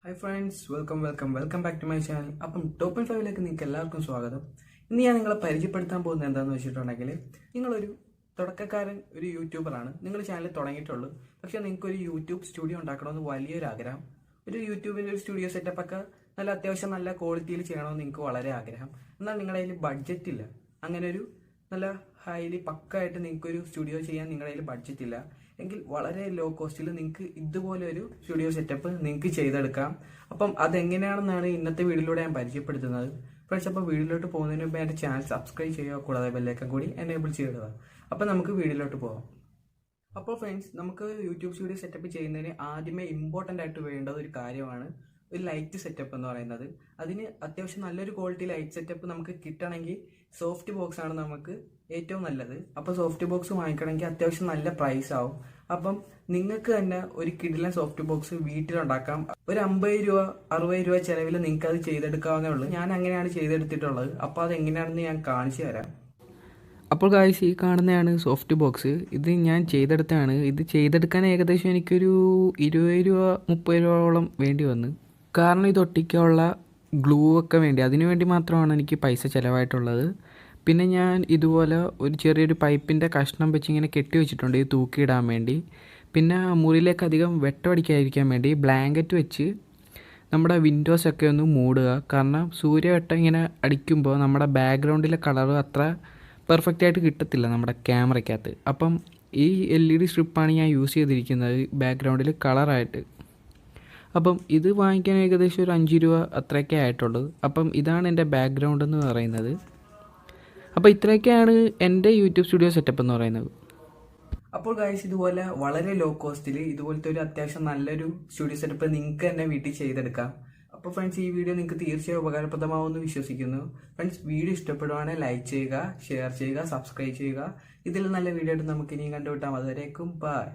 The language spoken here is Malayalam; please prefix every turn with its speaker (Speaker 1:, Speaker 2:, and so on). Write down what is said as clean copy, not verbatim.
Speaker 1: Hi friends, welcome back to my channel. അപ്പം ടോപ്പ് 5ലേക്ക് നിങ്ങൾക്ക് എല്ലാവർക്കും സ്വാഗതം. ഇന്ന് ഞാൻ നിങ്ങളെ പരിചയപ്പെടുത്താൻ പോകുന്നത് എന്താണെന്ന് വെച്ചിട്ടുണ്ടെങ്കിൽ നിങ്ങളൊരു തുടക്കക്കാരൻ ഒരു യൂട്യൂബറാണ്. നിങ്ങൾ ചാനൽ തുടങ്ങിയിട്ടുള്ളൂ. പക്ഷേ നിങ്ങൾക്ക് ഒരു യൂട്യൂബ് സ്റ്റുഡിയോ ഉണ്ടാക്കണമെന്ന് വലിയൊരു ആഗ്രഹം. ഒരു യൂട്യൂബിൻ്റെ ഒരു സ്റ്റുഡിയോ സെറ്റപ്പ് ഒക്കെ അത്യാവശ്യം നല്ല ക്വാളിറ്റിയിൽ ചെയ്യണമെന്ന് നിങ്ങൾക്ക് വളരെ ആഗ്രഹം. എന്നാൽ നിങ്ങളുടെ കയ്യിൽ ബഡ്ജറ്റ് ഇല്ല. അങ്ങനെ ഒരു നല്ല ഹൈലി പക്കായിട്ട് നിങ്ങൾക്കൊരു സ്റ്റുഡിയോ ചെയ്യാൻ നിങ്ങളുടെ കയ്യിൽ ബഡ്ജറ്റ് ഇല്ല എങ്കിൽ വളരെ ലോ കോസ്റ്റിൽ നിങ്ങൾക്ക് ഇതുപോലെ ഒരു സ്റ്റുഡിയോ സെറ്റപ്പ് നിങ്ങൾക്ക് ചെയ്തെടുക്കാം. അപ്പം അതെങ്ങനെയാണെന്നാണ് ഇന്നത്തെ വീഡിയോയിലൂടെ ഞാൻ പരിചയപ്പെടുത്തുന്നത്. ഫ്രണ്ട്സ്, അപ്പോൾ വീഡിയോയിലോട്ട് പോകുന്നതിന് മുമ്പ് എൻ്റെ ചാനൽ സബ്സ്ക്രൈബ് ചെയ്യുക, കൂടാതെ ബെല്ലൈക്കൺ കൂടി എനേബിൾ ചെയ്യുക. അപ്പം നമുക്ക് വീഡിയോയിലോട്ട് പോകാം. അപ്പോൾ ഫ്രണ്ട്സ്, നമുക്ക് യൂട്യൂബ് സ്റ്റുഡിയോ സെറ്റപ്പ് ചെയ്യുന്നതിന് ആദ്യമേ ഇമ്പോർട്ടൻ്റ് ആയിട്ട് വേണ്ടത് ഒരു കാര്യമാണ് ഒരു ലൈറ്റ് സെറ്റപ്പ് എന്ന് പറയുന്നത്. അതിന് അത്യാവശ്യം നല്ലൊരു ക്വാളിറ്റി ലൈറ്റ് സെറ്റപ്പ് നമുക്ക് കിട്ടണമെങ്കിൽ സോഫ്റ്റ് ബോക്സ് ആണ് നമുക്ക് ഏറ്റവും നല്ലത്. അപ്പോൾ സോഫ്റ്റ് ബോക്സ് വാങ്ങിക്കണമെങ്കിൽ അത്യാവശ്യം നല്ല പ്രൈസ് ആവും. അപ്പം നിങ്ങൾക്ക് തന്നെ ഒരു കിടിലൻ സോഫ്റ്റ് ബോക്സ് വീട്ടിലുണ്ടാക്കാം. ഒരു 50 രൂപ 60 രൂപ ചിലവിൽ നിങ്ങൾക്ക് അത് ചെയ്തെടുക്കാവുന്നേ ഉള്ളൂ. ഞാൻ അങ്ങനെയാണ് ചെയ്തെടുത്തിട്ടുള്ളത്. അപ്പോൾ അത് എങ്ങനെയാണെന്ന് ഞാൻ കാണിച്ചു തരാം. അപ്പോൾ ഗായ്സ്, ഈ കാണുന്നതാണ് സോഫ്റ്റ് ബോക്സ്. ഇത് ഞാൻ ചെയ്തെടുത്താണ്. ഇത് ചെയ്തെടുക്കാൻ ഏകദേശം എനിക്കൊരു 20 രൂപ 30 രൂപയോളം വേണ്ടി വന്നു. കാരണം ഇത് ഒട്ടിക്കാനുള്ള ഗ്ലൂ ഒക്കെ വേണ്ടി, അതിനു വേണ്ടി മാത്രമാണ് എനിക്ക് പൈസ ചിലവായിട്ടുള്ളത്. പിന്നെ ഞാൻ ഇതുപോലെ ഒരു ചെറിയൊരു പൈപ്പിൻ്റെ കഷ്ണം വെച്ച് ഇങ്ങനെ കെട്ടി വെച്ചിട്ടുണ്ട് ഇത് തൂക്കിയിടാൻ വേണ്ടി. പിന്നെ മുറിയിലേക്ക് അധികം വെട്ടമടിക്കാതിരിക്കാൻ വേണ്ടി ബ്ലാങ്കറ്റ് വെച്ച് നമ്മുടെ വിൻഡോസൊക്കെ ഒന്ന് മൂടുക. കാരണം സൂര്യവെട്ടം ഇങ്ങനെ അടിക്കുമ്പോൾ നമ്മുടെ ബാക്ക്ഗ്രൗണ്ടിലെ കളർ അത്ര പെർഫെക്റ്റ് ആയിട്ട് കിട്ടത്തില്ല നമ്മുടെ ക്യാമറയ്ക്കകത്ത്. അപ്പം ഈ LED സ്ട്രിപ്പാണ് ഞാൻ യൂസ് ചെയ്തിരിക്കുന്നത് ബാക്ക്ഗ്രൗണ്ടിൽ കളറായിട്ട്. അപ്പം ഇത് വാങ്ങിക്കാൻ ഏകദേശം ഒരു 5 രൂപ അത്രയൊക്കെ ആയിട്ടുള്ളൂ. അപ്പം ഇതാണ് എൻ്റെ ബാക്ക്ഗ്രൗണ്ട് എന്ന് പറയുന്നത്. അപ്പോൾ ഇത്രയൊക്കെയാണ് എൻ്റെ യൂട്യൂബ് സ്റ്റുഡിയോ സെറ്റപ്പ് എന്ന് പറയുന്നത്. അപ്പോൾ ഗൈസ്, ഇതുപോലെ വളരെ ലോ കോസ്റ്റിൽ ഇതുപോലത്തെ ഒരു അത്യാവശ്യം നല്ലൊരു സ്റ്റുഡിയോ സെറ്റപ്പ് നിങ്ങൾക്ക് തന്നെ വീട്ടിൽ ചെയ്തെടുക്കാം. അപ്പോൾ ഫ്രണ്ട്സ്, ഈ വീഡിയോ നിങ്ങൾക്ക് തീർച്ചയായും ഉപകാരപ്രദമാവുമെന്ന് വിശ്വസിക്കുന്നു. ഫ്രണ്ട്സ്, വീഡിയോ ഇഷ്ടപ്പെടുവാണെങ്കിൽ ലൈക്ക് ചെയ്യുക, ഷെയർ ചെയ്യുക, സബ്സ്ക്രൈബ് ചെയ്യുക. ഇതിൽ നല്ല വീഡിയോ ആയിട്ട് നമുക്ക് ഇനിയും കണ്ടുപിട്ടാൽ. അതുവരേക്കും ബൈ.